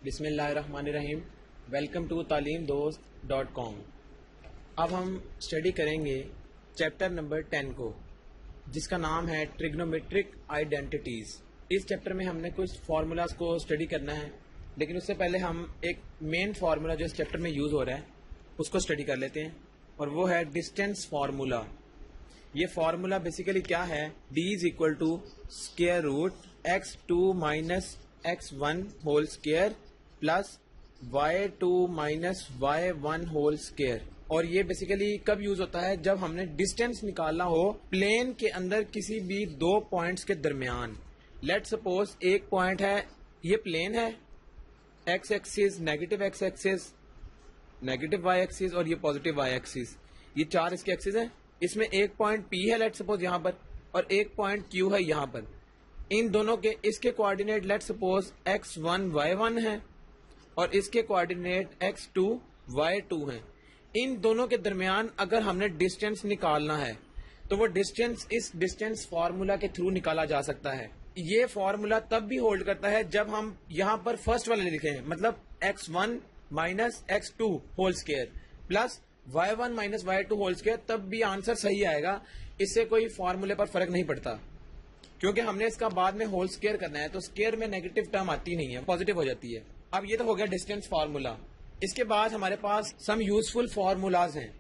बिस्मिल्लाहिर्रहमानिर्रहीम। Welcome to तालीमदोस्त.com। अब हम स्टडी करेंगे चैप्टर नंबर 10 को, जिसका नाम है ट्रिग्नोमेट्रिक आइडेंटिटीज़। इस चैप्टर में हमने कुछ फार्मूलाज को स्टडी करना है, लेकिन उससे पहले हम एक मेन फार्मूला जो इस चैप्टर में यूज़ हो रहा है उसको स्टडी कर लेते हैं, और वो है डिस्टेंस फार्मूला। ये फार्मूला बेसिकली क्या है, d is equal to square root x2 minus x1 whole square plus y2 minus y1 whole square. और ये बेसिकली कब यूज होता है, जब हमने डिस्टेंस निकालना हो प्लेन के अंदर किसी भी दो पॉइंट्स के दरमियान। लेट सपोज एक पॉइंट है, ये प्लेन है, x axis negative x axis negative y axis और ये पॉजिटिव y एक्सिस, ये चार इसके एक्सिस हैं। इसमें एक पॉइंट P है लेट सपोज यहाँ पर, और एक पॉइंट Q है यहाँ पर। इन दोनों के इसके coordinate let suppose x1 y1 है और इसके कोऑर्डिनेट x2 y2 हैं। इन दोनों के दरमियान अगर हमने डिस्टेंस निकालना है तो वो डिस्टेंस इस डिस्टेंस फार्मूला के थ्रू निकाला जा सकता है। ये फार्मूला तब भी होल्ड करता है जब हम यहाँ पर फर्स्ट वाले लिखे हैं, मतलब x1 minus x2 whole square plus y1 minus y2 whole square, तब भी आंसर सही आएगा। इससे कोई फार्मूले पर फर्क नहीं पड़ता, क्योंकि हमने इसका बाद में होल स्क्वायर करना है, तो स्क्वायर में नेगेटिव टर्म आती नहीं है, पॉजिटिव हो जाती है। अब ये तो हो गया डिस्टेंस फार्मूला। इसके बाद हमारे पास सम यूजफुल फार्मूलाज हैं,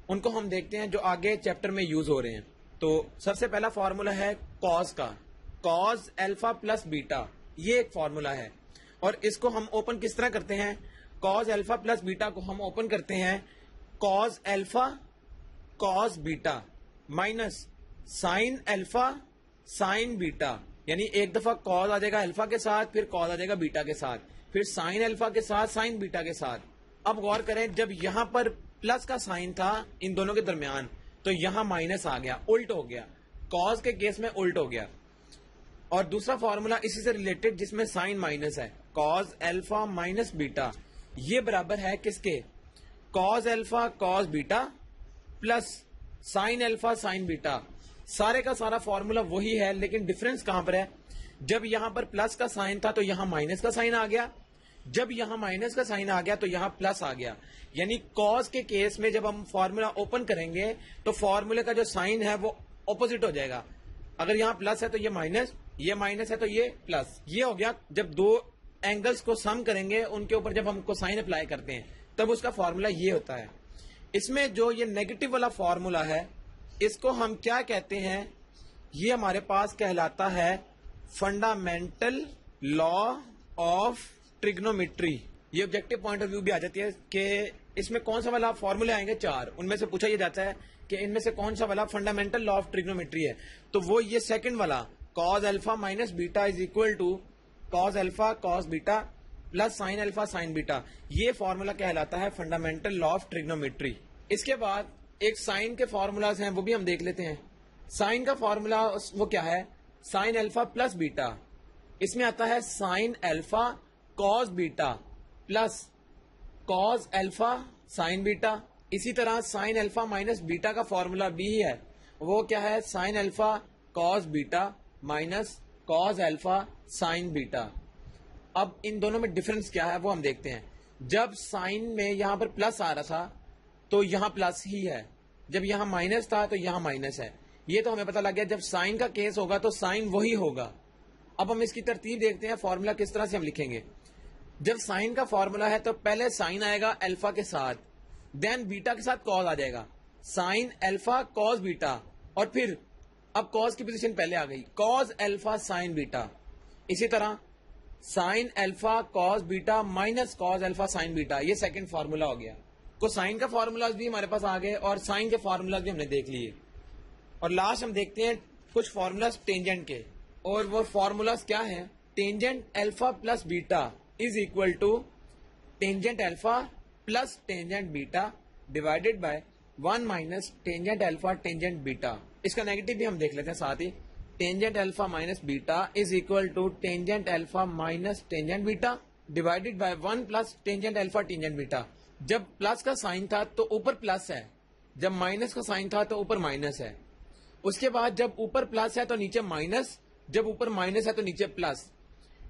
उनको हम देखते हैं जो आगे चैप्टर में यूज हो रहे हैं। तो सबसे पहला फार्मूला है कॉस का, कॉस अल्फा प्लस बीटा, ये एक फार्मूला है। और इसको हम ओपन किस तरह करते हैं, कॉस अल्फा प्लस बीटा को हम ओपन करते हैं cos alpha cos beta minus sign alpha sine beta, यानी एक दफा कॉस आ जाएगा अल्फा के साथ, फिर कॉस आ जाएगा बीटा के साथ, फिर साइन अल्फा के साथ, साइन बीटा के साथ। अब गौर करें, जब यहां पर प्लस का साइन था इन दोनों के दरमियान, तो यहां माइनस आ गया, उल्ट हो गया, कॉस के केस में उल्ट हो गया। और दूसरा फॉर्मूला इसी से रिलेटेड जिसमें साइन माइनस है, कॉस अल्फा माइनस बीटा, ये बराबर है किसके, cos alpha cos beta plus sine alpha sine beta. सारे का सारा फॉर्मूला वही है, लेकिन डिफरेंस कहां पर है, जब यहां पर प्लस का साइन था तो यहां माइनस का साइन आ गया, जब यहां माइनस का साइन आ गया तो यहां प्लस आ गया। यानी कॉस के केस में जब हम फॉर्मूला ओपन करेंगे तो फॉर्मूले का जो साइन है वो ऑपोजिट हो जाएगा। अगर यहां प्लस है तो ये माइनस है तो ये प्लस। ये हो गया जब दो एंगल्स को सम करेंगे, उनके ऊपर जब हम कोसाइन अप्लाई करते हैं तब उसका फॉर्मूला ये होता है। इसमें जो ये नेगेटिव वाला फॉर्मूला है, इसको हम क्या कहते हैं, ये हमारे पास कहलाता है फंडामेंटल लॉ ऑफ ट्रिग्नोमेट्री। ये ऑब्जेक्टिव पॉइंट ऑफ व्यू भी आ जाती है कि इसमें कौन सा वाला फॉर्मूले आएंगे, चार, उनमें से पूछा यह जाता है कि इनमें से कौन सा वाला फंडामेंटल लॉ ऑफ ट्रिग्नोमेट्री है। तो वो ये सेकंड वाला cos alpha minus beta is equal to cos alpha cos beta plus sine alpha sine beta, ये फॉर्मूला कहलाता है फंडामेंटल लॉ ऑफ ट्रिग्नोमेट्री। इसके बाद एक साइन के फॉर्मूलाज हैं, वो भी हम देख लेते हैं। साइन का फॉर्मूला वो क्या है, साइन अल्फा प्लस बीटा, इसमें आता है sine alpha cos beta plus cos alpha sine beta. इसी तरह साइन अल्फा माइनस बीटा का फॉर्मूला भी है, वो क्या है, sine alpha cos beta minus cos alpha sine beta. अब इन दोनों में डिफरेंस क्या है वो हम देखते हैं। जब साइन में यहां पर प्लस आ रहा था तो यहां प्लस ही है, जब यहां माइनस था तो यहां माइनस है, ये तो हमें पता लग गया। जब साइन का केस होगा तो साइन वही होगा। अब हम इसकी तरतीब देखते हैं, फॉर्मूला किस तरह से हम लिखेंगे। जब साइन का फॉर्मूला है तो पहले साइन आएगा अल्फा के साथ, देन बीटा के साथ कॉस आ जाएगा, साइन अल्फा कॉस बीटा, और फिर अब कॉस की पोजीशन पहले आ गई, कॉस अल्फा साइन बीटा। इसी तरह sine alpha cos beta minus cos alpha sine beta, ये सेकंड फार्मूला हो गया। को साइन का फार्मूलाज भी हमारे पास आ गए और साइन के फार्मूलाज भी हमने देख लिए। और लास्ट हम देखते हैं कुछ फार्मूलाज टेंजेंट के, और वो फार्मूलाज क्या हैं, tangent alpha plus beta is equal to tangent alpha plus tangent beta divided by 1 minus tangent alpha tangent beta. इसका नेगेटिव भी हम देख लेते हैं साथ ही, tangent alpha minus beta is equal to tangent alpha minus tangent beta divided by 1 plus tangent alpha tangent beta. जब plus का साइन था तो ऊपर प्लस है, जब माइनस का साइन था तो ऊपर माइनस है। उसके बाद जब ऊपर प्लस है तो नीचे माइनस, जब ऊपर माइनस है तो नीचे प्लस।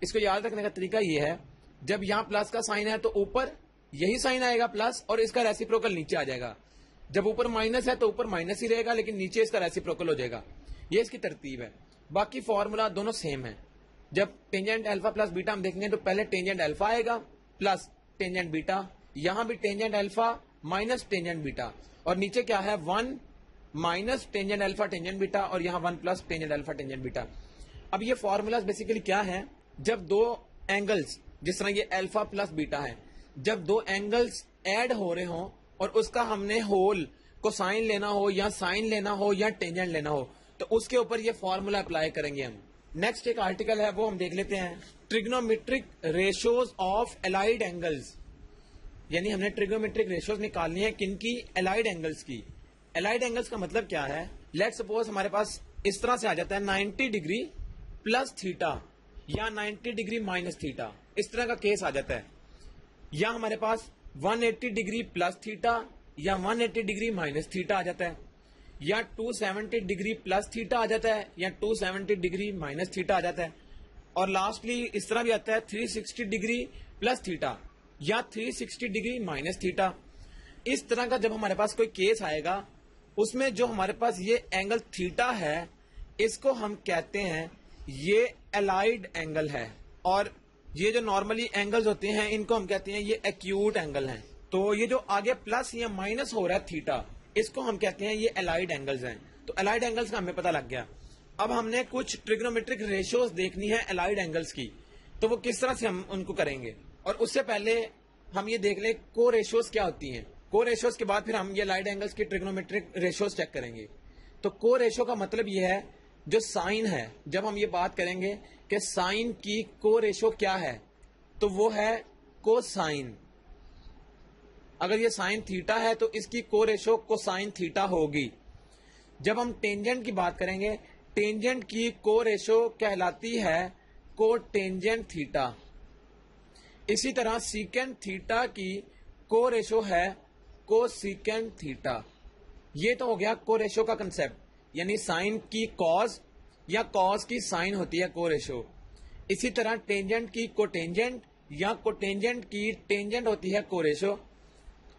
इसको याद रखने का तरीका ये है जब यहाँ प्लस का साइन है तो ऊपर यही साइन आएगा प्लस, और इसका रेसिप्रोकल नीचे आ जाएगा। जब ऊपर माइनस है तो ऊपर माइनस ही रहेगा, लेकिन नीचे इसका रेसिप्रोकल हो जाएगा। ये इसकी तरतीब है। बाकी फॉर्मूला दोनों सेम है। जब टेंजेंट अल्फा प्लस बीटा हम देखेंगे तो पहले टेंजेंट अल्फा आएगा प्लस टेंजेंट बीटा, यहां भी tangent alpha minus tangent beta, और नीचे क्या है 1 minus tangent alpha tangent beta, और यहां 1 plus tangent alpha tangent beta. अब ये फॉर्मूलाज बेसिकली क्या है, जब दो एंगल्स, जिस तरह ये अल्फा प्लस बीटा है, जब दो एंगल्स ऐड हो रहे हो और उसका हमने होल को साइन लेना हो या साइन लेना हो या टेंजेंट लेना हो, तो उसके ऊपर ये फॉर्मूला अप्लाई करेंगे हम। नेक्स्ट एक आर्टिकल है वो हम देख लेते हैं, trigonometric ratios of allied angles. यानी हमने ट्रिग्नोमेट्रिक रेशियोज निकालनी है किनकी, एलाइड एंगल्स की। एलाइड एंगल्स का मतलब क्या है, लेट्स सपोज हमारे पास इस तरह से आ जाता है 90 डिग्री प्लस थीटा या 90 डिग्री माइनस थीटा, इस तरह का केस आ जाता है। या हमारे पास 180 डिग्री प्लस थीटा या 180 डिग्री माइनस थीटा आ जाता है, या 270 डिग्री प्लस थीटा आ जाता है या 270 डिग्री माइनस थीटा आ जाता है, और लास्टली इस तरह भी आता है 360 डिग्री प्लस थीटा या 360 डिग्री माइनस थीटा। इस तरह का जब हमारे पास कोई केस आएगा, उसमें जो हमारे पास ये एंगल थीटा है, इसको हम कहते हैं ये एलाइड एंगल है, और ये जो नॉर्मली एंगल्स होते हैं इनको हम कहते हैं ये एक्यूट एंगल हैं। तो ये जो आगे प्लस या माइनस हो रहा है थीटा, इसको हम कहते हैं ये एलाइड एंगल्स हैं। तो एलाइड एंगल्स का हमें पता लग गया। अब हमने कुछ ट्रिग्नोमेट्रिक रेशियोज देखनी है एलाइड एंगल्स की, तो वो किस तरह से हम उनको करेंगे। और उससे पहले हम ये देख लें को रेशियोज क्या होती हैं। को रेशियोज के बाद फिर हम ये एलाइड एंगल्स की ट्रिग्नोमेट्रिक रेशियोज चेक करेंगे। तो को रेशियो का मतलब ये है जो साइन है, जब हम ये बात करेंगे कि साइन की को रेशियो क्या है, तो वो है कोसाइन। अगर ये साइन थीटा है तो इसकी को रेशियो कोसाइन थीटा होगी। जब हम टेंजेंट की बात करेंगे, टेंजेंट की को रेशियो कहलाती है को टेंजेंट थीटा। इसी तरह सीकेंट थीटा की को रेशियो है को सीकेंट थीटा। ये तो हो गया को रेशियो का कंसेप्ट, यानी साइन की कॉस या कॉस की साइन होती है को रेशियो। इसी तरह टेंजेंट की कोटेंजेंट या कोटेंजेंट की टेंजेंट होती है को रेशियो।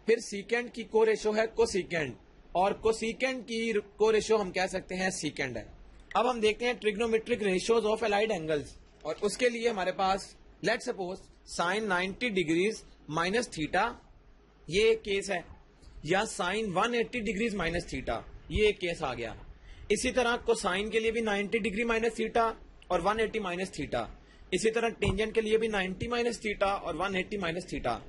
फिर सीकेंट की को रेशियो है कोसीकेंट, और कोसीकेंट की को रेशियो हम कह सकते हैं सीकेंट है। अब हम देखते हैं trigonometric ratios of allied angles, और उसके लिए हमारे पास let's suppose sine 90 degrees minus theta, ये एक केस है, या साइन 180 डिग्रीज माइनस थीटा, ये एक केस आ गया। इसी तरह कोसाइन के लिए भी 90 डिग्री माइनस थीटा और 180 माइनस थीटा। इसी तरह टेंजेंट के लिए भी 90 माइनस थीटा और 180 माइनस थीटा।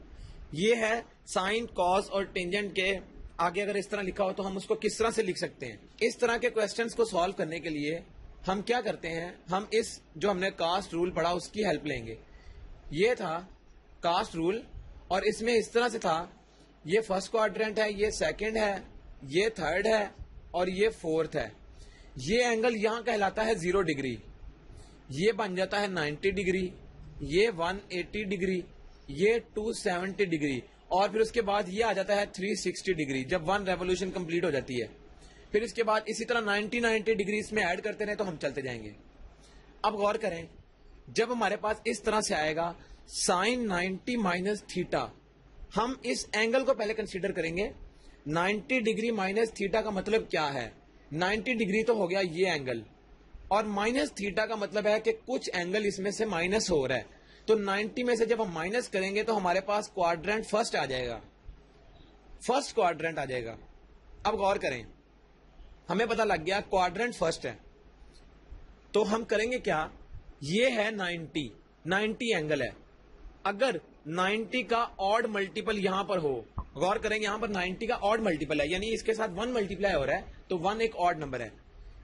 ये है साइन कॉस और टेंजेंट के आगे अगर इस तरह लिखा हो तो हम उसको किस तरह से लिख सकते हैं। इस तरह के क्वेश्चंस को सॉल्व करने के लिए हम क्या करते हैं, हम इस जो हमने कास्ट रूल पढ़ा उसकी हेल्प लेंगे। ये था कास्ट रूल, और इसमें इस तरह से था, ये फर्स्ट क्वाड्रेंट है, ये सेकंड है, ये थर्ड है और ये फोर्थ है। ये एंगल यहां कहलाता है 0 डिग्री, ये बन जाता है 90 डिग्री, ये 180 डिग्री, ये 270 डिग्री, और फिर उसके बाद ये आ जाता है 360 डिग्री जब 1 रेवोल्यूशन कंप्लीट हो जाती है। फिर इसके बाद इसी तरह 90 डिग्री इसमें ऐड करते रहे तो हम चलते जाएंगे। अब गौर करें, जब हमारे पास इस तरह से आएगा साइन 90 माइनस थीटा, हम इस एंगल को पहले कंसीडर करेंगे। 90 डिग्री माइनस थीटा का मतलब क्या है, 90 डिग्री तो हो गया ये एंगल, और माइनस थीटा का मतलब है कि कुछ एंगल इसमें से माइनस हो रहा है। तो 90 में से जब हम माइनस करेंगे तो हमारे पास क्वाड्रेंट फर्स्ट आ जाएगा, फर्स्ट क्वाड्रेंट आ जाएगा। अब गौर करें, हमें पता लग गया क्वाड्रेंट फर्स्ट है, तो हम करेंगे क्या, ये है 90 एंगल है। अगर 90 का ऑड मल्टीपल यहां पर हो, गौर करेंगे यहां पर 90 का ऑड मल्टीपल है, यानी इसके साथ 1 मल्टीप्लाई हो रहा है, तो 1 एक ऑड नंबर है।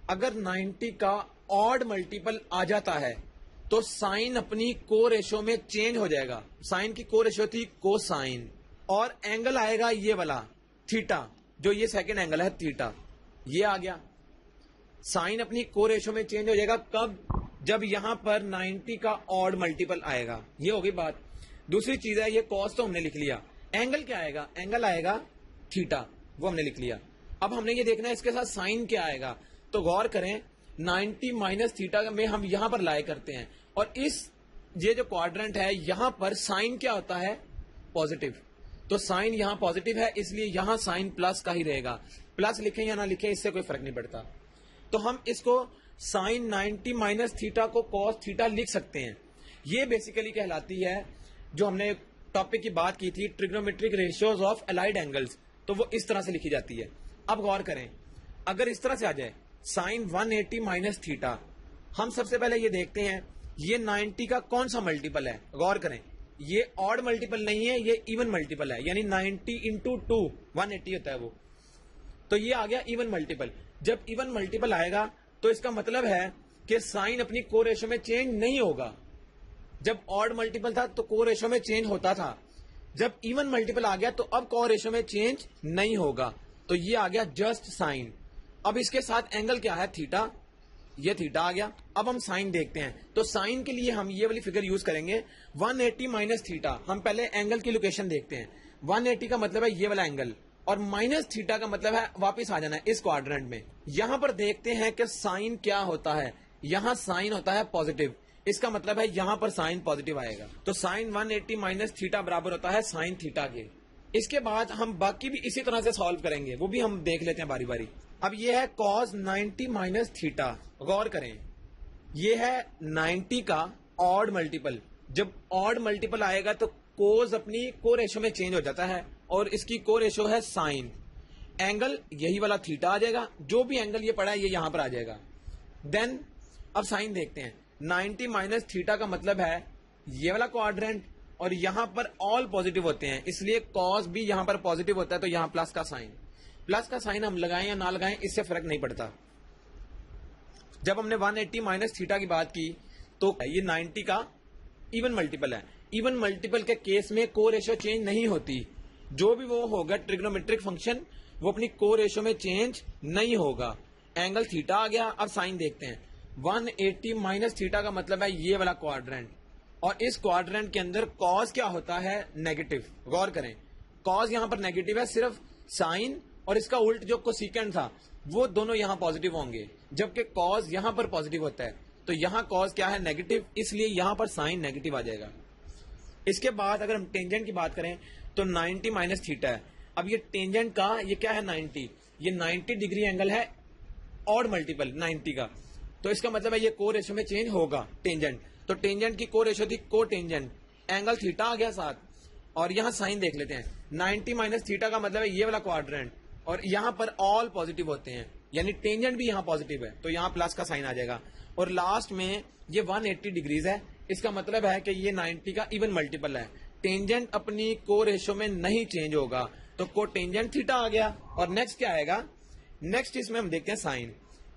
अगर 90 का ऑड मल्टीपल आ जाता है तो साइन अपनी को रेशियो में चेंज हो जाएगा। साइन की को रेशियो थी कोसाइन, और एंगल आएगा ये वाला थीटा, जो ये सेकंड एंगल है थीटा, ये आ गया। साइन अपनी को रेशियो में चेंज हो जाएगा कब, जब यहां पर 90 का ऑड मल्टीपल आएगा। ये होगी बात। दूसरी चीज है, ये कॉस तो हमने लिख लिया, एंगल क्या आएगा, एंगल आएगा थीटा, वो हमने लिख लिया। अब हमने ये देखना है इसके साथ साइन क्या आएगा, तो गौर करें 90 माइनस थीटा में हम यहां पर लाए करते हैं, और इस ये जो क्वाड्रेंट है यहां पर साइन क्या होता है, पॉजिटिव। तो साइन यहां पॉजिटिव है, इसलिए यहां साइन प्लस का ही रहेगा। प्लस लिखें या ना लिखें इससे कोई फर्क नहीं पड़ता। तो हम इसको साइन 90 माइनस थीटा को कॉस थीटा लिख सकते हैं। ये बेसिकली कहलाती है, जो हमने टॉपिक की बात की थी, trigonometric ratios of allied angles, तो वो इस तरह से लिखी जाती है। अब गौर करें, अगर इस तरह से आ जाए साइन 180 माइनस थीटा, हम सबसे पहले ये देखते हैं ये 90 का कौन सा मल्टीपल है। गौर करें, ये ऑड मल्टीपल नहीं है, ये इवन मल्टीपल है, यानी 90 इंटू 2 180 होता है वो। तो ये आ गया इवन मल्टीपल। जब इवन मल्टीपल आएगा तो इसका मतलब है कि साइन अपनी को रेशो में चेंज नहीं होगा। जब ऑड मल्टीपल था तो को रेशो में चेंज होता था, जब इवन मल्टीपल आ गया तो अब को रेशो में चेंज नहीं होगा। तो ये आ गया जस्ट साइन। अब इसके साथ एंगल क्या है, थीटा, ये थीटा आ गया। अब हम साइन देखते हैं, तो साइन के लिए हम ये वाली फिगर यूज करेंगे 180 माइनस थीटा। हम पहले एंगल की लोकेशन देखते हैं। 180 का मतलब है ये वाला एंगल, और माइनस थीटा का मतलब है वापस आ जाना है इस क्वाड्रेंट में। यहां पर देखते हैं कि साइन क्या होता है। यहां साइन होता है पॉजिटिव, इसका मतलब है यहां पर साइन पॉजिटिव आएगा। तो साइन 180 माइनस थीटा बराबर होता है साइन थीटा के। इसके बाद हम बाकी भी इसी तरह से सॉल्व करेंगे, वो भी हम देख लेते हैं बारी बारी। अब ये है cos 90 माइनस थीटा। गौर करें, ये है 90 का ऑड मल्टीपल। जब ऑड मल्टीपल आएगा तो कोस अपनी को रेशो में चेंज हो जाता है, और इसकी को रेशो है साइन। एंगल यही वाला थीटा आ जाएगा, जो भी एंगल ये पड़ा है ये यहां पर आ जाएगा। देन अब साइन देखते हैं। 90 माइनस थीटा का मतलब है ये वाला क्वाड्रेंट, और यहां पर ऑल पॉजिटिव होते हैं, इसलिए कॉस भी यहां पर पॉजिटिव होता है। तो यहां प्लस का साइन, प्लस का साइन हम लगाएं या ना लगाएं इससे फर्क नहीं पड़ता। जब हमने 180 माइनस थीटा की बात की तो ये 90 का इवन मल्टीपल है। इवन मल्टीपल के केस में को रेशो चेंज नहीं होती, जो भी वो होगा ट्रिग्नोमेट्रिक फंक्शन वो अपनी को रेशो में चेंज नहीं होगा। एंगल थीटा आ गया। अब साइन देखते हैं। 180 माइनस थीटा का मतलब है ये वाला क्वाड्रेंट, और इस क्वाड्रेंट के अंदर कॉस क्या होता है, नेगेटिव। गौर करें, कॉस यहां पर नेगेटिव है, सिर्फ साइन और इसका उल्ट जो कोसेकेंट था वो दोनों यहां पॉजिटिव होंगे, जबकि कॉस यहां पर पॉजिटिव होता है। तो यहां कॉस क्या है, नेगेटिव, इसलिए यहां पर साइन नेगेटिव आ जाएगा। इसके बाद अगर हम टेंजेंट की बात करें तो 90 माइनस थीटा है। अब ये टेंजेंट का ये क्या है, 90, ये 90 डिग्री एंगल है, ऑड मल्टीपल 90 का। तो इसका मतलब है ये को रेशो में चेंज होगा टेंजेंट। तो टेंजेंट की को रेशो थी को टेंजेंट, एंगल थीटा आ गया साथ। और यहां साइन देख लेते हैं। 90 माइनस थीटा का मतलब है ये वाला क्वाड्रेंट, और यहां पर ऑल पॉजिटिव होते हैं, यानी टेंजेंट भी यहां पॉजिटिव है, तो यहां प्लस का साइन आ जाएगा। और लास्ट में ये 180 डिग्रीज है, इसका मतलब है कि ये 90 का इवन मल्टीपल है। टेंजेंट अपनी को रेशो में नहीं चेंज होगा, तो को टेंजेंट थीटा आ गया। और नेक्स्ट क्या आएगा, नेक्स्ट इसमें हम देखते हैं साइन।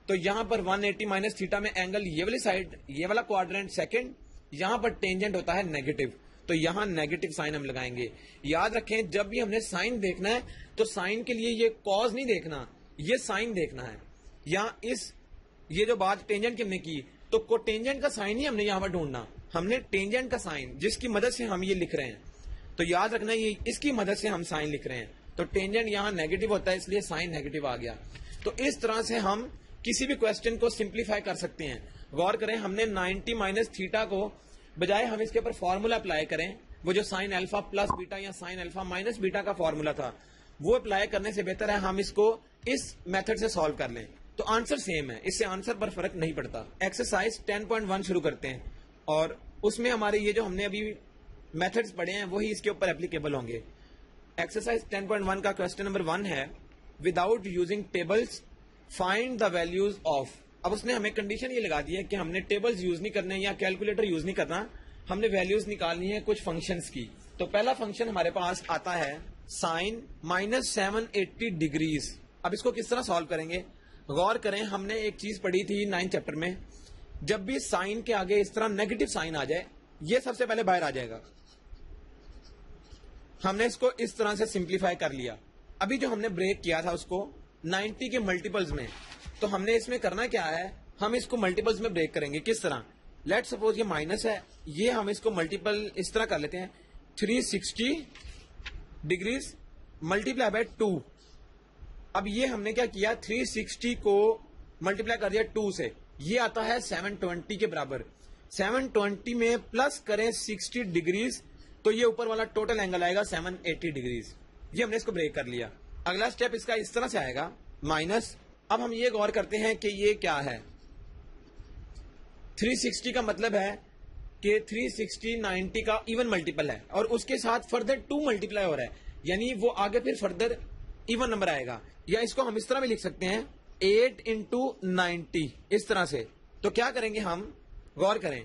तो यहां पर 180 माइनस थीटा में एंगल ये वाली साइड, ये वाला क्वाड्रेंट सेकंड, यहां पर टेंजेंट होता है नेगेटिव, तो यहां नेगेटिव साइन हम लगाएंगे। याद रखें, जब भी हमने साइन देखना है तो साइन के लिए ये कॉज नहीं देखना, ये साइन देखना है। या इस ये जो बात टेंजेंट की हमने की, तो कोटेंजेंट का साइन ही हमने यहां पर ढूंढना, हमने टेंजेंट का साइन जिसकी मदद से हम ये लिख रहे हैं। तो याद रखना ये इसकी मदद से हम साइन लिख रहे हैं, तो टेंजेंट यहां नेगेटिव होता है, इसलिए साइन नेगेटिव आ गया। तो इस तरह से हम किसी भी क्वेश्चन को सिंप्लीफाई कर सकते हैं। गौर करें, हमने 90 माइनस थीटा को बजाय हम इसके ऊपर फॉर्मूला अप्लाई करें, वो जो साइन अल्फा प्लस बीटा या साइन अल्फा माइनस बीटा का फॉर्मूला था, वो अप्लाई करने से बेहतर है हम इसको इस मेथड से सॉल्व कर लें, तो आंसर सेम है, इससे आंसर पर फर्क नहीं पड़ता। एक्सरसाइज 10.1 शुरू करते हैं, और उसमें हमारे ये जो हमने अभी मेथड्स पढ़े हैं वही इसके ऊपर एप्लीकेबल होंगे। एक्सरसाइज 10.1 का क्वेश्चन नंबर 1 है, without using tables find the values of. अब उसने हमें कंडीशन ये लगा दी है कि हमने टेबल्स यूज नहीं करने या कैलकुलेटर यूज नहीं करना, हमने वैल्यूज निकालनी है कुछ फंक्शंस की। तो पहला फंक्शन हमारे पास आता है साइन माइनस 780 डिग्रीज। अब इसको किस तरह सॉल्व करेंगे, गौर करें, हमने एक चीज पढ़ी थी 9th चैप्टर में, जब भी साइन के आगे इस तरह नेगेटिव साइन आ जाए, ये सबसे पहले बाहर आ जाएगा। हमने इसको इस तरह से सिंप्लीफाई कर लिया। अभी जो हमने ब्रेक किया था उसको 90 के मल्टीपल्स में, तो हमने इसमें करना क्या है, हम इसको मल्टीपल्स में ब्रेक करेंगे। किस तरह, लेट सपोज ये माइनस है, ये हम इसको मल्टीपल इस तरह कर लेते हैं, 360 डिग्रीज मल्टीप्लाई बाय 2। अब ये हमने क्या किया, 360 को मल्टीप्लाई कर दिया 2 से, ये आता है 720 के बराबर। 720 में प्लस करें 60 डिग्रीज तो ये ऊपर वाला टोटल एंगल आएगा 780 डिग्रीज। ये हमने इसको ब्रेक कर लिया। अगला स्टेप इसका इस तरह से आएगा माइनस। अब हम ये गौर करते हैं कि ये क्या है। 360 का मतलब है कि 360 90 का इवन मल्टीपल है और उसके साथ फर्दर 2 मल्टीप्लाई हो रहा है, यानी वो आगे फिर फर्दर इवन नंबर आएगा। या इसको हम इस तरह भी लिख सकते हैं 8 इंटू 90 इस तरह से। तो क्या करेंगे हम, गौर करें,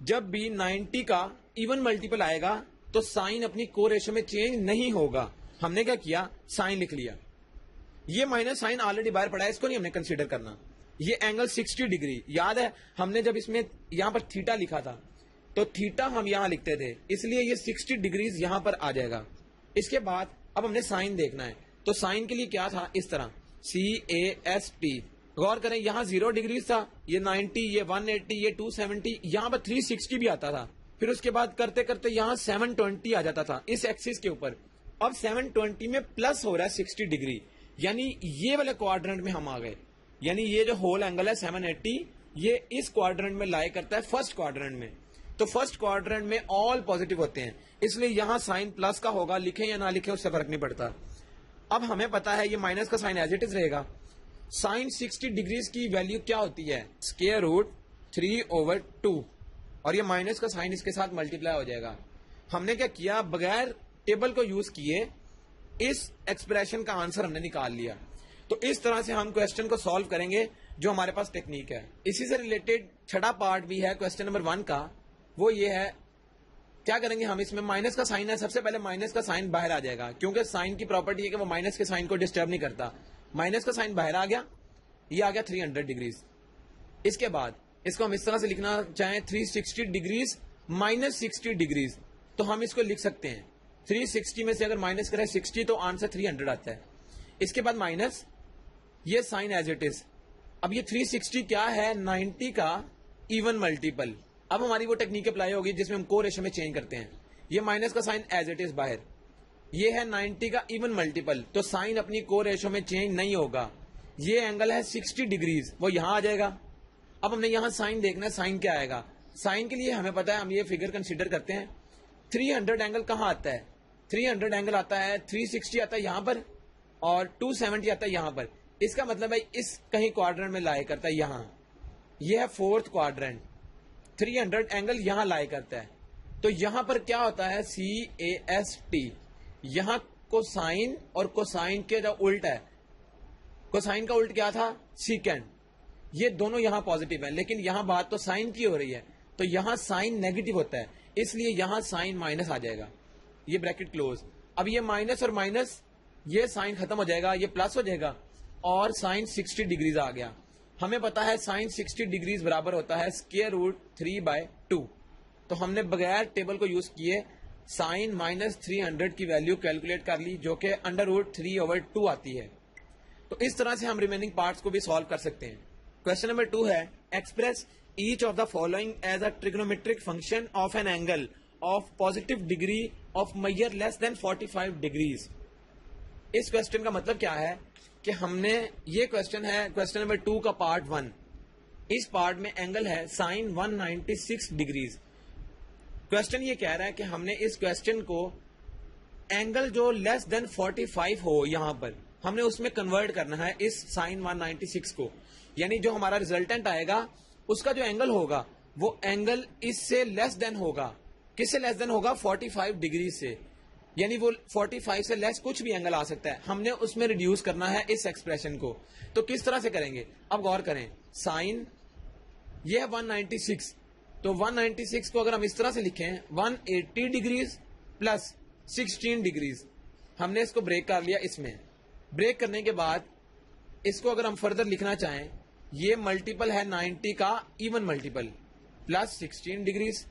जब भी 90 का इवन मल्टीपल आएगा तो साइन अपनी को रेशो में चेंज नहीं होगा। हमने क्या किया, साइन लिख लिया। ये माइनस साइन ऑलरेडी बाहर पड़ा है, इसको नहीं हमने कंसीडर करना। ये एंगल 60 डिग्री, याद है हमने जब इसमें यहां पर थीटा लिखा था तो थीटा हम यहां लिखते थे, इसलिए ये 60 डिग्रीज यहां पर आ जाएगा। इसके बाद अब हमने साइन देखना है, तो साइन के लिए क्या था, इस तरह CAST। गौर करें यहां 0 डिग्रीज था, ये 90, ये 180, ये 270, यहां पर 360 भी आता था। फिर उसके बाद करते करते यहां 720 आ जाता था इस एक्सिस के ऊपर। अब 720 में प्लस हो रहा है 60 डिग्री, यानी ये वाले क्वाड्रेंट में हम आ गए। यानी ये जो होल एंगल है 780, ये इस क्वाड्रेंट में लाई करता है, फर्स्ट क्वाड्रेंट में। तो फर्स्ट क्वाड्रेंट में ऑल पॉजिटिव होते हैं, इसलिए यहां साइन प्लस का होगा, लिखें या ना लिखें उससे फर्क नहीं पड़ता। अब हमें पता है ये माइनस का साइन एज इट इज रहेगा। साइन 60 डिग्रीज की वैल्यू क्या होती है, स्क्वायर रूट 3/2, और ये माइनस का साइन इसके साथ मल्टीप्लाई हो जाएगा। हमने क्या किया, बगैर टेबल को यूज किए इस एक्सप्रेशन का आंसर हमने निकाल लिया। तो इस तरह से हम क्वेश्चन को सॉल्व करेंगे, जो हमारे पास टेक्निक है। इसी से रिलेटेड छठा पार्ट भी है क्वेश्चन नंबर 1 का, वो ये है, क्या करेंगे हम, इसमें माइनस का साइन है, सबसे पहले माइनस का साइन बाहर आ जाएगा, क्योंकि साइन की प्रॉपर्टी है कि वो माइनस के साइन को डिस्टर्ब नहीं करता। माइनस का साइन बाहर आ गया, ये आ गया 300 डिग्रीज। इसके बाद इसको हम इस तरह से लिखना चाहें 360 डिग्रीज माइनस 60 डिग्रीज, तो हम इसको लिख सकते हैं 360 में से अगर माइनस करें 60 तो आंसर 300 आता है। इसके बाद माइनस, ये साइन एज इट इज। अब ये 360 क्या है, 90 का इवन मल्टीपल। अब हमारी वो टेक्निक अप्लाई होगी जिसमें हम को रेशो में चेंज करते हैं। ये माइनस का साइन एज इट इज बाहर, ये है 90 का इवन मल्टीपल, तो साइन अपनी को रेशो में चेंज नहीं होगा। ये एंगल है 60 डिग्रीज, वो यहां आ जाएगा। अब हमने यहां साइन देखना है, साइन क्या आएगा। साइन के लिए हमें पता है, हम ये फिगर कंसीडर करते हैं। 300 एंगल कहां आता है, 300 एंगल आता है, 360 आता है यहां पर और 270 आता है यहां पर। इसका मतलब है इस कहीं क्वाड्रेंट में लाई करता है, यहां। यह है फोर्थ क्वाड्रेंट, 300 एंगल यहां लाई करता है। तो यहां पर क्या होता है, CAST। यहां कोसाइन और कोसाइन के जो उल्ट है, कोसाइन का उल्ट क्या था, सीकेंड। ये दोनों यहां पॉजिटिव है, लेकिन यहां बात तो साइन की हो रही है, तो यहां साइन नेगेटिव होता है, इसलिए यहां साइन माइनस आ जाएगा। ये ब्रैकेट क्लोज। अब ये माइनस और माइनस, ये साइन खत्म हो जाएगा, ये प्लस हो जाएगा और साइन 60 डिग्रीज आ गया। हमें पता है साइन 60 डिग्रीज बराबर होता है स्क्वायर रूट 3/2। तो हमने बगैर टेबल को यूज किए साइन माइनस 300 की वैल्यू कैलकुलेट कर ली, जो कि √3/2 आती है। तो इस तरह से हम रिमेनिंग पार्ट्स को भी सॉल्व कर सकते हैं। क्वेश्चन नंबर 2 है, express each of the following as a trigonometric function of an angle of positive degree of measure less than 45 degrees. इस क्वेश्चन का मतलब क्या है कि हमने, ये क्वेश्चन है क्वेश्चन नंबर 2 का पार्ट 1। इस पार्ट में एंगल है साइन 196 डिग्रीज। क्वेश्चन ये कह रहा है कि हमने इस क्वेश्चन को एंगल जो लेस देन 45 हो, यहां पर हमने उसमें कन्वर्ट करना है इस साइन 196 को। यानी जो हमारा रिजल्टेंट आएगा उसका जो एंगल होगा वो एंगल इससे लेस देन होगा। किससे लेस देन होगा, 45 डिग्री से। यानी वो 45 से लेस कुछ भी एंगल आ सकता है, हमने उसमें रिड्यूस करना है इस एक्सप्रेशन को। तो किस तरह से करेंगे, अब गौर करें, साइन ये है 196, तो 196 को अगर हम इस तरह से लिखें 180 डिग्रीज प्लस 16 डिग्रीज, हमने इसको ब्रेक कर लिया। इसमें ब्रेक करने के बाद इसको अगर हम फर्दर लिखना चाहें, ये मल्टीपल है 90 का इवन मल्टीपल प्लस 16 डिग्रीज।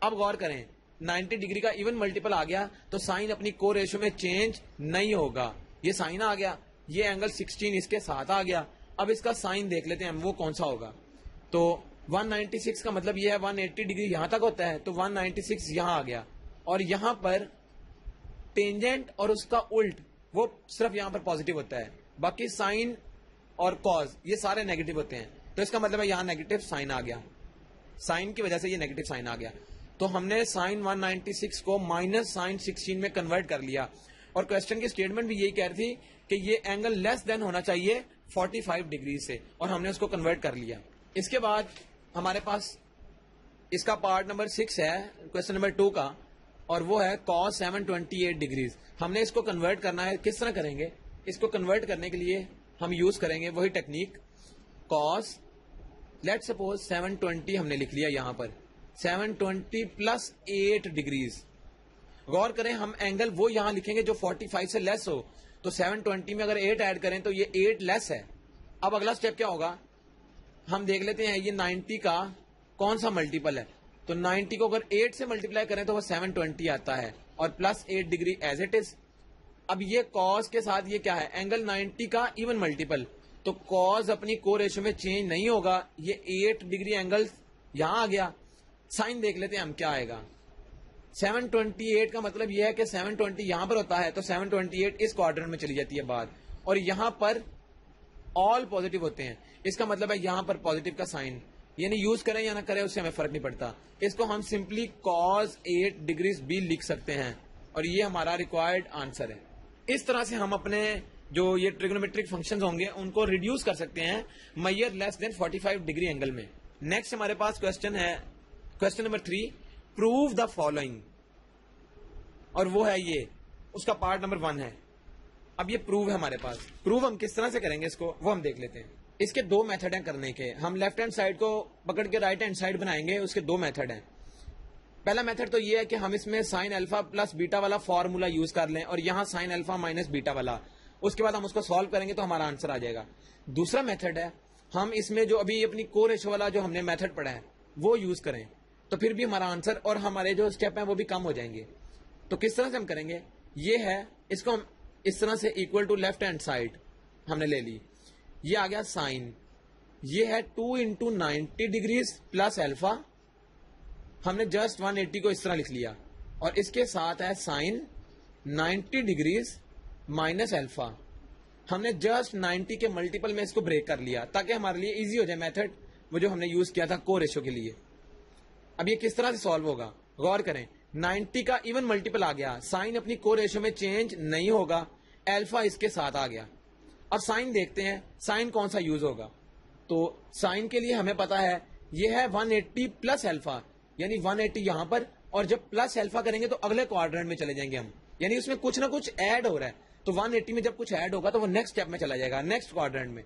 अब गौर करें 90 डिग्री का इवन मल्टीपल आ गया तो साइन अपनी को रेशो में चेंज नहीं होगा। ये साइन आ गया, ये एंगल 16 इसके साथ आ गया। अब इसका साइन देख लेते हैं हम, वो कौन सा होगा। तो 196 का मतलब ये है 180 डिग्री यहां तक होता है, तो 196 यहां आ गया और यहां पर टेंजेंट और उसका उल्ट वो सिर्फ यहां पर पॉजिटिव होता है, बाकी साइन और कॉज ये सारे नेगेटिव होते हैं। तो इसका मतलब है यहां नेगेटिव साइन आ गया। साइन की वजह से ये नेगेटिव साइन आ गया। तो हमने साइन 196 को माइनस साइन 16 में कन्वर्ट कर लिया, और क्वेश्चन की स्टेटमेंट भी यही कह रही थी कि ये एंगल लेस देन होना चाहिए 45 डिग्री से, और हमने उसको कन्वर्ट कर लिया। इसके बाद हमारे पास इसका पार्ट नंबर 6 है क्वेश्चन नंबर 2 का, और वो है cos 728 डिग्रीज। हमने इसको कन्वर्ट करना है। किस तरह करेंगे? इसको कन्वर्ट करने के लिए हम यूज करेंगे वही टेक्निक, cos लेट सपोज 720 हमने लिख लिया यहां पर, 720 प्लस 8 डिग्रीज। गौर करें, हम एंगल वो यहां लिखेंगे जो 45 से लेस हो, तो 720 में अगर 8 ऐड करें तो ये 8 लेस है। अब अगला स्टेप क्या होगा, हम देख लेते हैं ये 90 का कौन सा मल्टीपल है। तो 90 को अगर 8 से मल्टीप्लाई करें तो वो 720 आता है, और plus 8 degree as it is. अब ये कॉस के साथ ये क्या है, एंगल 90 का इवन मल्टीपल, तो कॉस अपनी को रेशो में चेंज नहीं होगा, ये 8 डिग्री एंगल यहां आ गया। साइन देख लेते हैं हम क्या आएगा। 728 का मतलब यह है कि 720 यहां पर होता है, तो 728 इस क्वाड्रेंट में चली जाती है बात, और यहां पर ऑल पॉजिटिव होते हैं। इसका मतलब है यहां पर पॉजिटिव का साइन, यानी यूज करें या ना करें उससे हमें फर्क नहीं पड़ता। इसको हम सिंपली cos 8 डिग्रीज भी लिख सकते हैं, और ये हमारा रिक्वायर्ड आंसर है। इस तरह से हम अपने जो ये ट्रिग्नोमेट्रिक फंक्शंस होंगे उनको रिड्यूस कर सकते हैं Maihar less than 45 degree angle में। नेक्स्ट हमारे पास क्वेश्चन है question number 3, prove the following, और वो है ये, उसका पार्ट नंबर 1 है। अब ये प्रूव है हमारे पास। प्रूव हम किस तरह से करेंगे इसको, वो हम देख लेते हैं। इसके 2 मेथड हैं करने के। हम लेफ्ट हैंड साइड को पकड़ के राइट हैंड साइड बनाएंगे, उसके 2 मेथड हैं। पहला मेथड तो ये है कि हम इसमें साइन अल्फा प्लस बीटा वाला फॉर्मूला यूज कर लें, और यहां साइन अल्फा माइनस बीटा वाला, उसके बाद हम उसको सॉल्व करेंगे तो हमारा आंसर आ जाएगा। दूसरा मेथड है हम इसमें जो अभी अपनी को रेशो वाला जो हमने मेथड पढ़ा है वो यूज करें, तो फिर भी हमारा आंसर और हमारे जो स्टेप हैं वो भी कम हो जाएंगे। तो किस तरह से हम करेंगे, ये है, इसको हम इस तरह से equal to left hand side हमने ले ली, ये आ गया साइन, ये है 2 इंटू 90 डिग्रीज प्लस अल्फा, हमने जस्ट 180 को इस तरह लिख लिया, और इसके साथ है साइन 90 डिग्रीज माइनस अल्फा। हमने जस्ट 90 के मल्टीपल में इसको ब्रेक कर लिया ताकि हमारे लिए इजी हो जाए मेथड, वो जो हमने यूज किया था को रेशो के लिए। अब ये किस तरह से सॉल्व होगा, गौर करें, 90 का इवन मल्टीपल आ गया, साइन अपनी को रेशो में चेंज नहीं होगा, अल्फा इसके साथ आ गया। अब साइन देखते हैं, साइन कौन सा यूज होगा। तो साइन के लिए हमें पता है ये है 180 प्लस अल्फा, यानी 180 यहां पर, और जब प्लस अल्फा करेंगे तो अगले क्वाड्रेंट में चले जाएंगे हम, यानी उसमें कुछ ना कुछ ऐड हो रहा है। तो 180 में जब कुछ ऐड होगा तो वो नेक्स्ट स्टेप में चला जाएगा, नेक्स्ट क्वाड्रेंट में।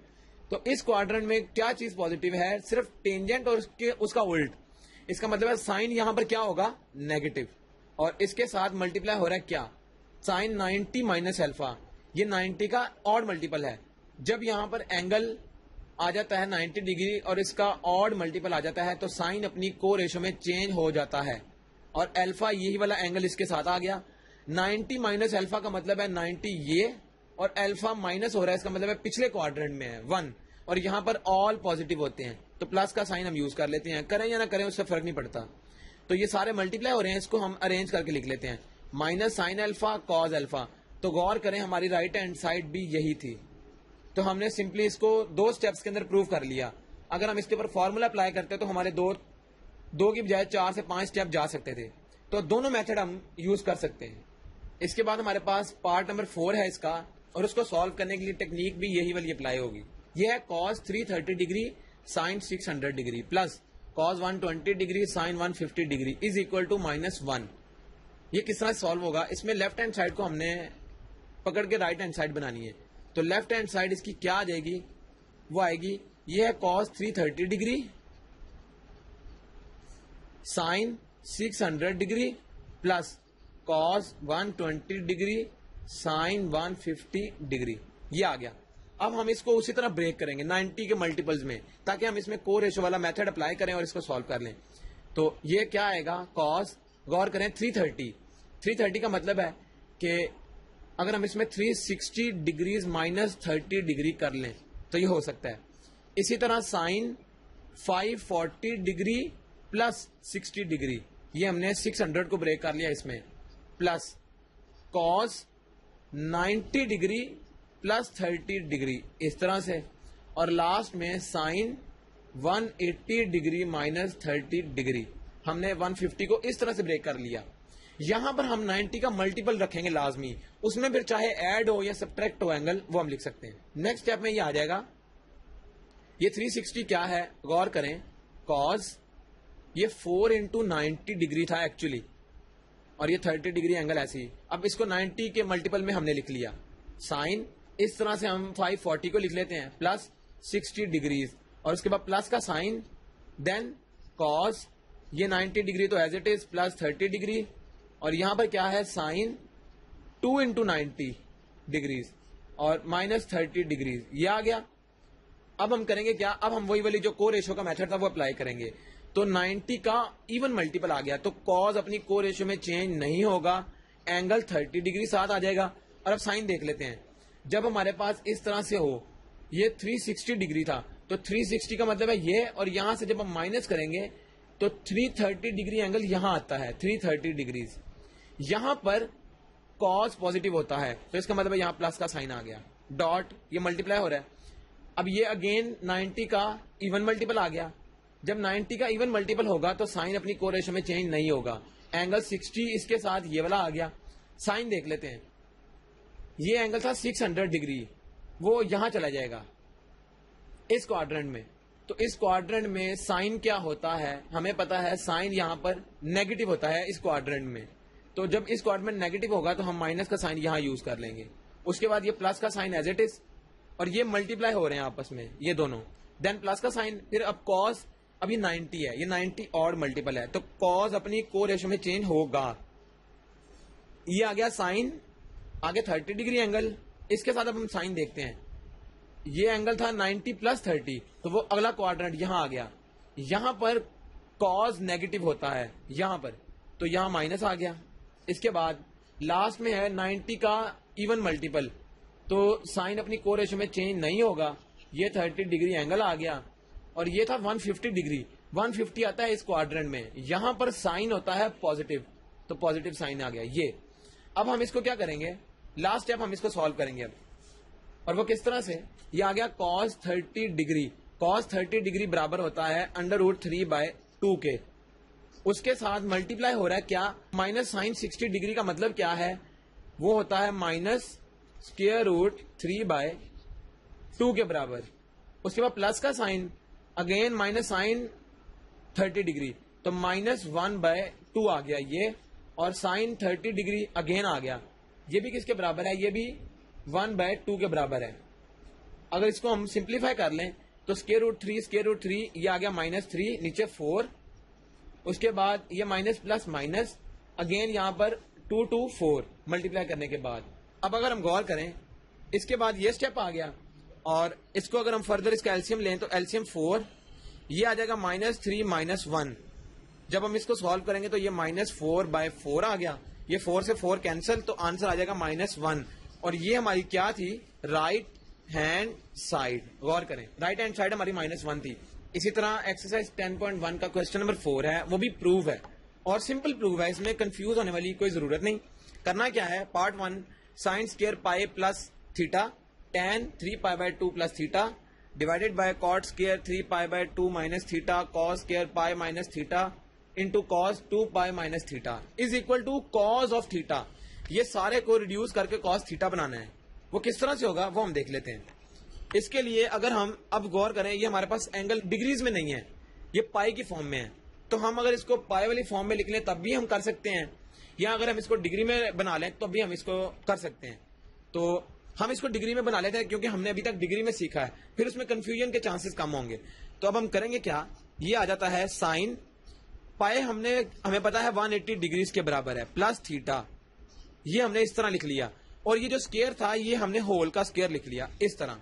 तो इस क्वाड्रेंट में क्या चीज पॉजिटिव है, सिर्फ टेंजेंट और उसका उल्ट। इसका मतलब है साइन यहां पर क्या होगा, नेगेटिव, और इसके साथ मल्टीप्लाई हो रहा है क्या, साइन 90 माइनस अल्फा, ये 90 का ऑड मल्टीपल है। जब यहां पर एंगल आ जाता है 90 डिग्री और इसका ऑड मल्टीपल आ जाता है तो साइन अपनी को रेशो में चेंज हो जाता है, और अल्फा यही वाला एंगल इसके साथ आ गया। 90 माइनस अल्फा का मतलब है 90 ये, और अल्फा माइनस हो रहा है, इसका मतलब है पिछले क्वाड्रेंट में है 1, और यहां पर ऑल पॉजिटिव होते हैं, तो प्लस का साइन हम यूज कर लेते हैं, करें या ना करें उससे फर्क नहीं पड़ता। तो ये सारे मल्टीप्लाई हो रहे हैं, इसको हम अरेंज करके लिख लेते हैं, minus sine alpha cause alpha. तो गौर करें हमारी राइट हैंड साइड भी यही थी, तो हमने सिंपली इसको 2 स्टेप्स के अंदर प्रूव कर लिया। अगर हम इसके ऊपर फॉर्मूला अप्लाई करते तो हमारे दो की बजाय 4 से 5 स्टेप जा सकते थे। तो दोनों मेथड हम यूज कर सकते हैं। इसके बाद हमारे पास पार्ट नंबर 4 है इसका, और उसको सॉल्व करने के लिए टेक्निक भी यही वाली अप्लाई होगी। यह है cos 330 degree sine 600 degree plus cos 120 degree sine 150 degree is equal to -1। ये किस तरह सॉल्व होगा, इसमें लेफ्ट हैंड साइड को हमने पकड़ के राइट हैंड साइड बनानी है। तो लेफ्ट हैंड साइड इसकी क्या आ जाएगी, वो आएगी, ये है cos 330 degree sine 600 degree plus cos 120 degree sine 150 degree, ये आ गया। अब हम इसको उसी तरह ब्रेक करेंगे 90 के मल्टीपल्स में, ताकि हम इसमें को रेशो वाला मेथड अप्लाई करें और इसको सॉल्व कर लें। तो ये क्या आएगा, cos, गौर करें 330 का मतलब है कि अगर हम इसमें 360 डिग्रीज माइनस 30 डिग्री कर लें तो ये हो सकता है। इसी तरह साइन 540 डिग्री प्लस 60 डिग्री, ये हमने 600 को ब्रेक कर लिया इसमें, plus cos 90 degree plus 30 degree, इस तरह से, और लास्ट में साइन 180 डिग्री माइनस 30 डिग्री। हमने 150 को इस तरह से ब्रेक कर लिया। यहां पर हम 90 का मल्टीपल रखेंगे लाजमी, उसमें फिर चाहे ऐड हो या सब्ट्रैक्ट हो एंगल, वो हम लिख सकते हैं। नेक्स्ट स्टेप में ये आ जाएगा, ये 360 क्या है गौर करें, कॉज ये 4 इंटू 90 डिग्री था एक्चुअली, और ये 30 डिग्री एंगल ऐसे ही। अब इसको 90 के मल्टीपल में हमने लिख लिया। साइन इस तरह से हम 540 को लिख लेते हैं प्लस 60 डिग्रीज, और उसके बाद प्लस का साइन, देन कॉस ये 90 डिग्री तो as it is plus 30 degree, और यहां पर क्या है साइन 2 इंटू 90 डिग्रीज और माइनस 30 डिग्रीज, ये आ गया। अब हम करेंगे क्या, अब हम वही वाली जो को रेशो का मेथड था वो अप्लाई करेंगे। तो 90 का इवन मल्टीपल आ गया, तो कॉज अपनी को रेशो में चेंज नहीं होगा, एंगल 30 डिग्री साथ आ जाएगा। और अब साइन देख लेते हैं, जब हमारे पास इस तरह से हो, ये 360 डिग्री था, तो 360 का मतलब है ये, और यहां से जब हम माइनस करेंगे तो 330 डिग्री एंगल यहां आता है, 330 डिग्रीज। यहां पर कॉस पॉजिटिव होता है, तो इसका मतलब है यहां प्लस का साइन आ गया, डॉट ये मल्टीप्लाई हो रहा है। अब ये अगेन 90 का इवन मल्टीपल आ गया। जब 90 का इवन मल्टीपल होगा तो साइन अपनी को रेशो में चेंज नहीं होगा, एंगल 60 इसके साथ ये वाला आ गया। साइन देख लेते हैं, ये एंगल था 600 डिग्री, वो यहां चला जाएगा इस क्वाड्रेंट में। तो इस क्वाड्रेंट में साइन क्या होता है हमें पता है, साइन यहां पर नेगेटिव होता है इस क्वाड्रेंट में। तो जब इस क्वाड्रेंट नेगेटिव होगा तो हम माइनस का साइन यहां यूज कर लेंगे। उसके बाद ये प्लस का साइन एज इट इज, और ये मल्टीप्लाई हो रहे हैं आपस में ये दोनों, देन प्लस का साइन। फिर अब कॉस, अभी 90 है, ये 90 और मल्टीपल है, तो कॉस अपनी को रेशो में चेंज होगा। ये आ गया साइन, आगे 30 डिग्री एंगल, इसके साथ अब हम साइन देखते हैं। ये एंगल था 90 प्लस 30, तो वो अगला क्वाड्रेंट यहां आ गया। यहां पर कॉस नेगेटिव होता है यहां पर, तो यहां माइनस आ गया। इसके बाद लास्ट में है 90 का इवन मल्टीपल, तो साइन अपनी को रेशो में चेंज नहीं होगा, ये 30 डिग्री एंगल आ गया। और ये था 150 डिग्री, 150 आता है इस क्वाड्रेंट में, यहां पर साइन होता है पॉजिटिव, तो पॉजिटिव साइन आ गया ये। अब हम इसको क्या करेंगे, लास्ट स्टेप हम इसको सॉल्व करेंगे अब, और वो किस तरह से, ये आ गया cos 30 डिग्री। cos 30 डिग्री बराबर होता है √3/2 के, उसके साथ मल्टीप्लाई हो रहा है क्या, माइनस साइन 60 डिग्री का मतलब क्या है, वो होता है माइनस स्क्वायर रूट 3/2 के बराबर। उसके बाद प्लस का sine, again minus sine 30 degree, तो -1/2 आ गया ये, और साइन 30 डिग्री अगेन आ गया। ये भी किसके बराबर है, ये भी 1/2 के बराबर है। अगर इसको हम सिंप्लीफाई कर लें तो स्क्वायर रूट 3, ये आ गया -3, नीचे 4, उसके बाद ये माइनस प्लस माइनस, अगेन यहां पर 2 to 4 मल्टीप्लाई करने के बाद। अब अगर हम गौर करें, इसके बाद ये स्टेप आ गया, और इसको अगर हम फर्दर इसका एलसीएम लें तो एलसीएम 4, ये आ जाएगा -3 -1। जब हम इसको सॉल्व करेंगे तो ये -4/4 आ गया, ये 4 से 4 कैंसिल, तो आंसर आ जाएगा -1। और ये हमारी क्या थी, राइट हैंड साइड। गौर करें, राइट हैंड साइड हमारी -1 थी। इसी तरह एक्सरसाइज 10.1 का क्वेश्चन नंबर 4 है, वो भी प्रूव है और सिंपल प्रूव है, इसमें कंफ्यूज होने वाली कोई जरूरत नहीं। करना क्या है, part 1 sine square pi plus theta tan 3π/2 plus theta divided by cot square 3π/2 minus theta cos square pi minus theta into cos 2π minus theta is equal to cos of theta. ये सारे को रिड्यूस करके cos theta बनाना है। वो किस तरह से होगा वो हम देख लेते हैं। इसके लिए अगर हम अब गौर करें, ये हमारे पास एंगल डिग्रीज में नहीं है, ये पाई की फॉर्म में है, तो हम अगर इसको पाई वाली फॉर्म में लिख लें तब भी हम कर सकते हैं, या अगर हम इसको डिग्री में बना लें तो भी हम इसको कर सकते हैं। तो हम इसको डिग्री में बना लेते हैं क्योंकि हमने अभी तक डिग्री में सीखा है, फिर उसमें कंफ्यूजन के चांसेस कम होंगे। तो अब हम करेंगे क्या, ये आ जाता है साइन पाई, हमें पता है 180 डिग्रीज के बराबर है, प्लस थीटा, ये हमने इस तरह लिख लिया, और ये जो स्क्वायर था ये हमने होल का स्क्वायर लिख लिया इस तरह।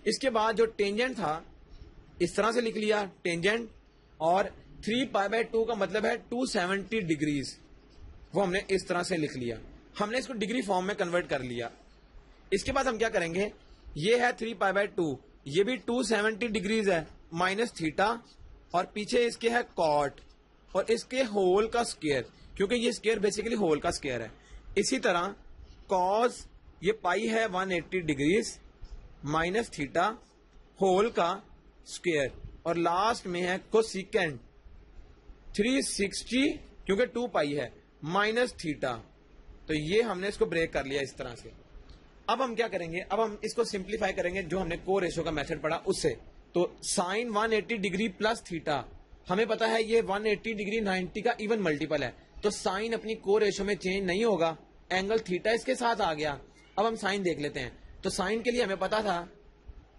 इसके बाद जो टेंजेंट था इस तरह से लिख लिया टेंजेंट, और 3π/2 का मतलब है 270 डिग्रीज, वो हमने इस तरह से लिख लिया। हमने इसको डिग्री फॉर्म में कन्वर्ट कर लिया। इसके बाद हम क्या करेंगे, ये है 3π/2, ये भी 270 डिग्रीज है, माइनस थीटा, और पीछे इसके है कॉट, और इसके होल का स्क्वायर, क्योंकि ये स्क्वायर बेसिकली होल का स्क्वायर है। इसी तरह कॉस, ये पाई है 180 डिग्रीज माइनस थीटा होल का स्क्वायर, और लास्ट में है कोसिकेंट 360 क्योंकि 2 पाई है माइनस थीटा। तो ये हमने इसको ब्रेक कर लिया इस तरह से। अब हम क्या करेंगे, अब हम इसको सिंप्लीफाई करेंगे जो हमने को रेशो का मेथड पढ़ा उससे। तो साइन 180 डिग्री प्लस थीटा, हमें पता है ये 180 डिग्री 90 का इवन मल्टीपल है, तो साइन अपनी को रेशो में चेंज नहीं होगा, एंगल थीटा इसके साथ आ गया। अब हम साइन देख लेते हैं। तो साइन के लिए हमें पता था,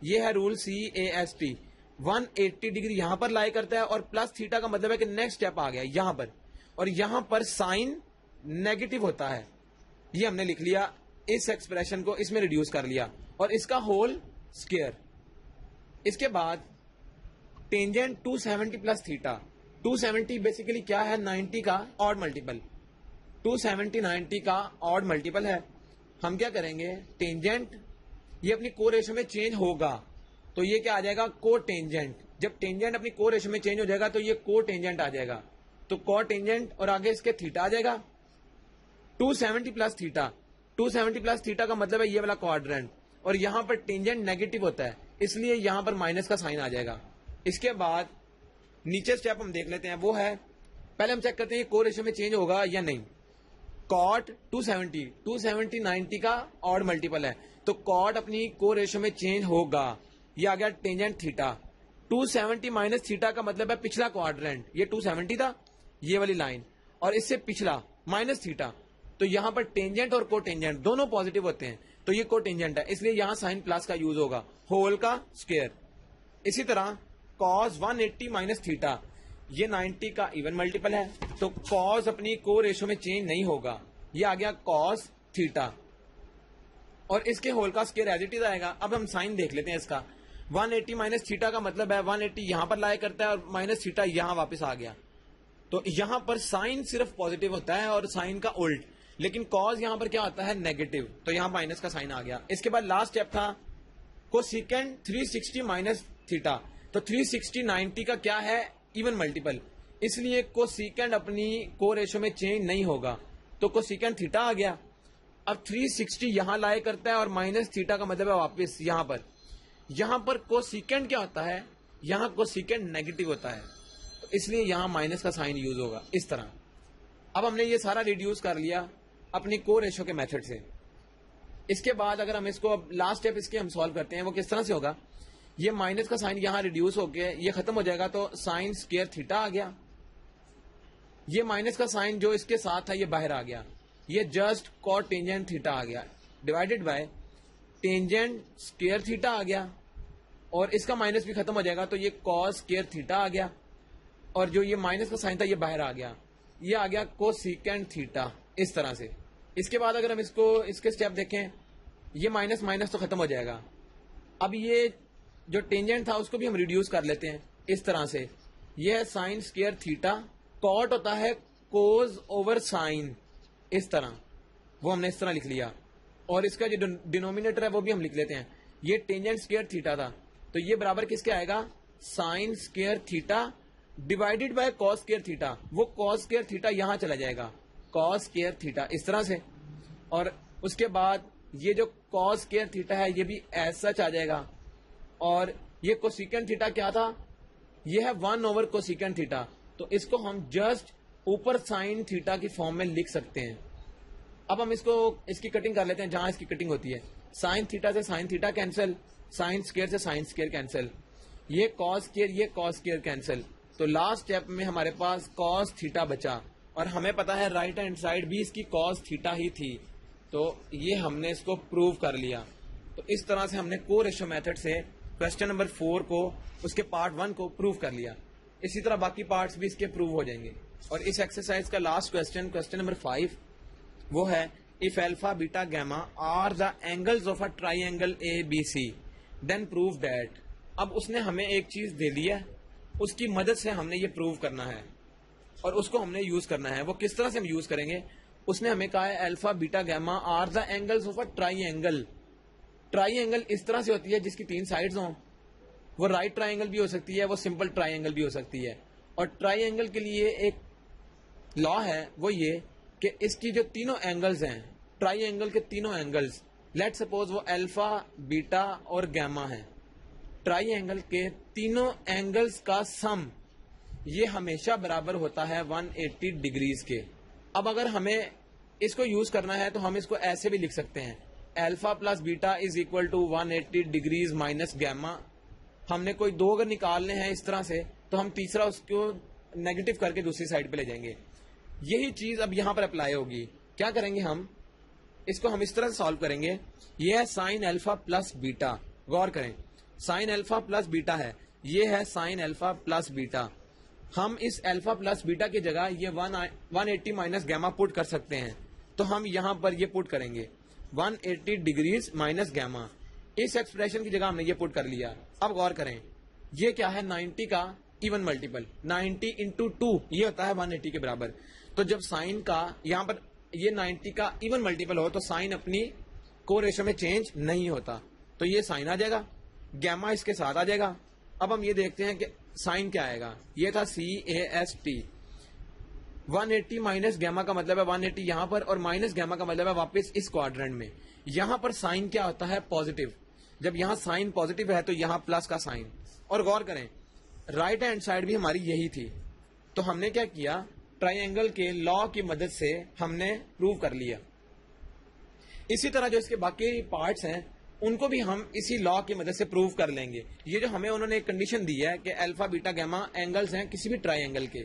ये है रूल CAST, 180 डिग्री यहां पर लाई करता है और प्लस थीटा का मतलब है कि नेक्स्ट स्टेप आ गया यहां पर, और यहां पर साइन नेगेटिव होता है। ये हमने लिख लिया, इस एक्सप्रेशन को इसमें रिड्यूस कर लिया और इसका होल स्क्वायर। इसके बाद टेंजेंट 270 प्लस थीटा, 270 बेसिकली क्या है, 90 का ऑड मल्टीपल, 270 90 का ऑड मल्टीपल है। हम क्या करेंगे, टेंजेंट ये अपनी को रेशो में चेंज होगा तो ये क्या आ जाएगा, को टेंजेंट। जब टेंजेंट अपनी को रेशो में चेंज हो जाएगा तो ये को टेंजेंट आ जाएगा, तो को टेंजेंट और आगे इसके थीटा आ जाएगा। 270 प्लस थीटा, 270 प्लस थीटा का मतलब है ये वाला क्वाड्रेंट, और यहां पर टेंजेंट नेगेटिव होता है इसलिए यहां पर माइनस का साइन आ जाएगा। इसके बाद नीचे स्टेप हम देख लेते हैं, वो है पहले हम चेक करते हैं को रेशो में चेंज होगा या नहीं। कॉट 270 90 का ऑड मल्टीपल है, तो कॉट अपनी को रेशो में चेंज होगा। ये आ गया टेंजेंट थीटा। 270 माइनस थीटा का मतलब है पिछला क्वाड्रेंट, ये 270 था ये वाली लाइन, और इससे पिछला माइनस थीटा, तो यहां पर टेंजेंट और को टेंजेंट दोनों पॉजिटिव होते हैं, तो ये को टेंजेंट है इसलिए यहां साइन प्लस का यूज होगा, होल का स्क्वायर। इसी तरह कॉस 180 माइनस थीटा, ये 90 का इवन मल्टीपल है, तो कॉस अपनी को रेशो में चेंज नहीं होगा, ये आ गया कॉस थीटा, और इसके होल का स्क्वायर एज इट इज आएगा। अब हम साइन देख लेते हैं इसका। 180 माइनस थीटा का मतलब है 180 यहां पर लाया करता है और माइनस थीटा यहां वापस आ गया, तो यहां पर साइन सिर्फ पॉजिटिव होता है और साइन का उल्ट, लेकिन कॉस यहां पर क्या होता है, नेगेटिव, तो यहां माइनस का साइन आ गया। इसके बाद लास्ट स्टेप था कोसिकेंट 360 माइनस थीटा, तो 360 90 का क्या है, इवन मल्टीपल, इसलिए कोसिकेंट अपनी को रेशो में चेंज नहीं होगा, तो कोसिकेंट थीटा आ गया। अब 360 यहां लाए करता है और माइनस थीटा का मतलब है वापस यहां पर कोसिकेंट क्या होता है, यहां कोसिकेंट नेगेटिव होता है, तो इसलिए यहां माइनस का साइन यूज होगा इस तरह। अब हमने ये सारा रिड्यूस कर लिया अपनी को रेशो के मेथड से। इसके बाद अगर हम इसको अब लास्ट स्टेप इसके हम सॉल्व करते हैं, वो किस तरह से होगा, ये माइनस का साइन यहां रिड्यूस होके ये खत्म हो जाएगा, तो साइन स्क्वायर थीटा आ गया। ये माइनस का साइन जो इसके साथ था ये बाहर आ गया, ये जस्ट कॉट टेंजेंट थीटा आ गया, divided by tangent square theta आ गया, और इसका माइनस भी खत्म हो जाएगा, तो ये कॉस स्क्वायर थीटा आ गया, और जो ये माइनस का साइन था ये बाहर आ गया, ये आ गया कोसिकेंट थीटा इस तरह से। इसके बाद अगर हम इसको इसके स्टेप देखें, ये माइनस माइनस तो खत्म हो जाएगा। अब ये जो टेंजेंट था उसको भी हम रिड्यूस कर लेते हैं इस तरह से, ये है साइन स्क्वायर थीटा, कॉट होता है कोज ओवर साइन, इस तरह, वो हमने इस तरह लिख लिया, और इसका जो डिनोमिनेटर है वो भी हम लिख लेते हैं, ये टेंजेंट स्क्वायर थीटा था, तो ये बराबर किसके आएगा, sine square theta divided by cos square theta, वो कॉस स्क्वायर थीटा यहां चला जाएगा, कॉस स्क्वायर थीटा इस तरह से, और उसके बाद ये जो कॉस स्क्वायर थीटा है ये भी एज सच आ जाएगा, और ये कोसिकेंट थीटा क्या था, ये है 1 ओवर कोसिकेंट थीटा, तो इसको हम जस्ट ऊपर साइन थीटा की फॉर्म में लिख सकते हैं। अब हम इसको इसकी कटिंग कर लेते हैं जहां इसकी कटिंग होती है, साइन थीटा से sine theta cancel, sine square से साइन स्क्वायर कैंसिल, ये कॉस स्क्वायर ये कॉस स्क्वायर कैंसिल, तो लास्ट स्टेप में हमारे पास कॉस थीटा बचा, और हमें पता है राइट हैंड साइड भी इसकी कॉस थीटा ही थी, तो ये हमने इसको प्रूव कर लिया। तो इस तरह से हमने को रेशो मेथड से क्वेश्चन नंबर 4 को, उसके पार्ट 1 को प्रूव कर लिया। इसी तरह बाकी पार्ट्स भी इसके प्रूव हो जाएंगे। और इस एक्सरसाइज का लास्ट क्वेश्चन, क्वेश्चन नंबर 5, वो है if alpha beta gamma are the angles of a triangle ABC then prove that. अब उसने हमें एक चीज दे दी है, उसकी मदद से हमने ये प्रूव करना है और उसको हमने यूज करना है। वो किस तरह से हम यूज करेंगे, उसने हमें कहा है alpha beta gamma are the angles of a triangle. Triangle इस तरह से होती है जिसकी 3 साइड्स हों, वो राइट ट्राइंगल भी हो सकती है, वो सिंपल ट्राइंगल भी हो सकती है। और ट्राइंगल के लिए एक लॉ है, वो ये कि इसकी जो तीनों एंगल्स हैं, ट्राइंगल के तीनों एंगल्स, लेट सपोज वो अल्फा बीटा और गैमा है, ट्राइंगल के तीनों एंगल्स का सम ये हमेशा बराबर होता है 180 डिग्रीज के। अब अगर हमें इसको यूज करना है तो हम इसको ऐसे भी लिख सकते हैं, alpha plus beta is equal to 180 degrees minus gamma. हमने कोई दो अगर निकालने हैं इस तरह से तो हम तीसरा उसको नेगेटिव करके दूसरी साइड पे ले जाएंगे। यही चीज अब यहां पर अप्लाई होगी। क्या करेंगे हम इसको हम इस तरह से सॉल्व करेंगे। ये है साइन अल्फा प्लस बीटा, गौर करें साइन अल्फा प्लस बीटा है, ये है साइन अल्फा प्लस बीटा। हम इस अल्फा प्लस बीटा की जगह ये 180 माइनस गैमा पुट कर सकते हैं, तो हम यहां पर ये पुट करेंगे 180 डिग्रीज माइनस गैमा। इस एक्सप्रेशन की जगह हमने ये पुट कर लिया। अब गौर करें ये क्या है, 90 का इवन मल्टीपल, 90 इंटू 2 ये होता है 180 के बराबर। तो जब साइन का यहां पर ये 90 का इवन मल्टीपल हो तो साइन अपनी को रेशो में चेंज नहीं होता, तो ये साइन आ जाएगा, गैमा इसके साथ आ जाएगा। अब हम ये देखते हैं कि साइन क्या आएगा। ये था CAST, 180 माइनस गैमा का मतलब है 180 यहां पर, और माइनस गैमा का मतलब है वापस इस क्वाड्रेंट में। यहां पर साइन क्या होता है, पॉजिटिव। जब यहां साइन पॉजिटिव है तो यहां प्लस का साइन। और गौर करें राइट हैंड साइड भी हमारी यही थी, तो हमने क्या किया, ट्राइंगल के लॉ की मदद से हमने प्रूव कर लिया। इसी तरह जो इसके बाकी पार्ट्स हैं उनको भी हम इसी लॉ की मदद से प्रूव कर लेंगे। ये जो हमें उन्होंने एक कंडीशन दी है कि अल्फा बीटा गैमा एंगल्स हैं किसी भी ट्राइंगल के,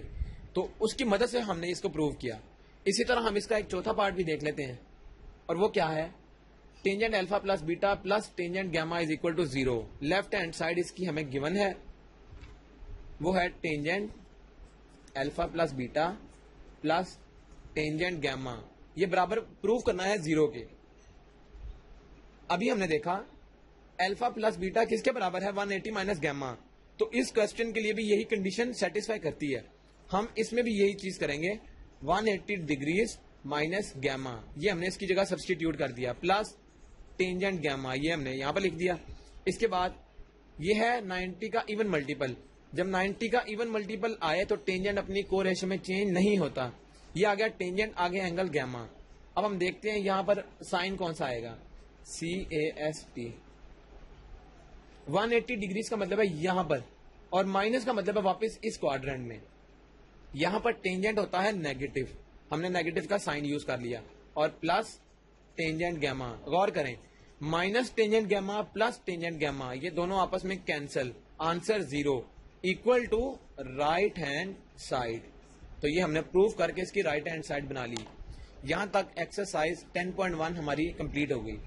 तो उसकी मदद से हमने इसको प्रूव किया। इसी तरह हम इसका एक चौथा पार्ट भी देख लेते हैं, और वो क्या है, tangent alpha plus beta plus tangent gamma is equal to 0। Left hand side इसकी हमें गिवन है, वो है tangent alpha plus beta plus tangent gamma, ये बराबर प्रूव करना है 0 के। अभी हमने देखा अल्फा प्लस बीटा किसके बराबर है, 180 माइनस गैमा। तो इस क्वेश्चन के लिए भी यही कंडीशन सेटिस्फाई करती है। हम इसमें भी यही चीज करेंगे, 180 डिग्रीज माइनस गैमा, ये हमने इसकी जगह सब्सटीट्यूट कर दिया, प्लस टेंजेंट गैमा ये हमने यहां पर लिख दिया। इसके बाद ये है 90 का इवन मल्टीपल। जब 90 का इवन मल्टीपल आए तो टेंजेंट अपनी को रेशो में चेंज नहीं होता, ये आ गया टेंजेंट, आगे एंगल गैमा। अब हम देखते हैं यहां पर साइन कौन सा आएगा, CAST। 180 डिग्रीज का मतलब है यहां पर, और माइनस का मतलब है वापस इस क्वाड्रेंट में। यहां पर टेंजेंट होता है नेगेटिव, हमने नेगेटिव का साइन यूज कर लिया, और प्लस टेंजेंट गैमा। गौर करें minus tangent gamma plus tangent gamma ये दोनों आपस में cancel, answer 0 equal to right hand side. तो ये हमने प्रूव करके इसकी राइट हैंड साइड बना ली। यहां तक एक्सरसाइज 10.1 हमारी कंप्लीट हो गई।